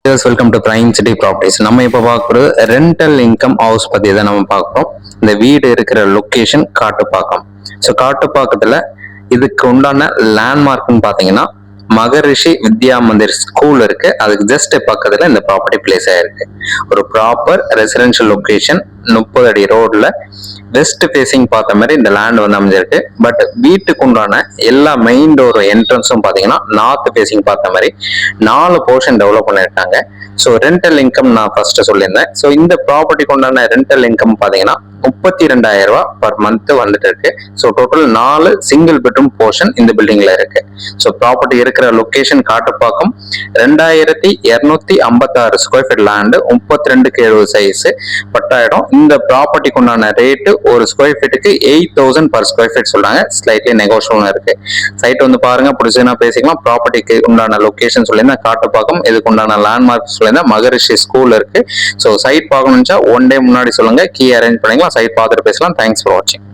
Welcome to prime city properties. நம்ம இப்போ பார்க்குறது ரெண்டல் இன்கம் ஹவுஸ் பற்றி தான் நம்ம பார்க்குறோம். இந்த வீடு இருக்கிற லொக்கேஷன் காட்டுப்பாக்கம். ஸோ காட்டுப்பாக்கத்தில் இதுக்கு உண்டான லேண்ட்மார்க்னு பார்த்தீங்கன்னா மகரிஷி வித்யா மந்திர் ஸ்கூல் இருக்கு. அதுக்கு ஜஸ்ட் பக்கத்தில் இந்த ப்ராப்பர்ட்டி பிளேஸ் ஆயிருக்கு. ஒரு ப்ராப்பர் ரெசிடென்ஷியல் லொக்கேஷன், 30 அடி ரோட்ல வெஸ்ட் ஃபேசிங் பார்த்த மாதிரி இந்த லேண்ட் வந்து அமைஞ்சிருக்கு. பட் வீட்டுக்கு உண்டான எல்லா மெயின் டோர் என்ட்ரன்ஸும் பார்த்தீங்கன்னா நார்த் ஃபேசிங் பார்த்த மாதிரி 4 போர்ஷன் டெவலப் பண்ணியிருக்காங்க. ஸோ ரெண்டல் இன்கம் நான் ஃபர்ஸ்ட் சொல்லியிருந்தேன். ஸோ இந்த ப்ராப்பர்ட்டிக்கு உண்டான ரெண்டல் இன்கம் பார்த்தீங்கன்னா 32,000 ரூபாய் பர் மந்த் வந்துட்டு இருக்கு. So total 4 single bedroom portion இந்த பில்டிங்ல இருக்கு. ஸோ ப்ராப்பர்ட்டி இருக்கிற location Kattupakkam, 2256 square feet land, 32/70 size பட்டா இடம். இந்த ப்ராப்பர்ட்டிக்கு உண்டான ரேட்டு ஒரு ஸ்கொயர் ஃபீட்டுக்கு 8,000 பர் ஸ்கொயர் ஃபீட் சொல்றாங்க. ஸ்லைட்லி நெகோஷியபிள் இருக்கு. சைட் வந்து பாருங்க, பிடிச்சதுன்னா பேசிக்கலாம். ப்ராப்பர்ட்டிக்கு உண்டான லொகேஷன் சொல்லியிருந்தேன் காட்டுப்பாக்கம், இதுக்கு உண்டான லேண்ட்மார்க் சொல்லியிருந்தேன் மகரிஷி ஸ்கூல் இருக்கு. ஸோ சைட் பார்க்கணும்னு ஒன் டே முன்னாடி சொல்லுங்க, கீ அரேஞ்ச் பண்ணிக்கலாம். சைட் பார்த்துட்டு பேசலாம். தேங்க்ஸ் ஃபார் வாட்சிங்.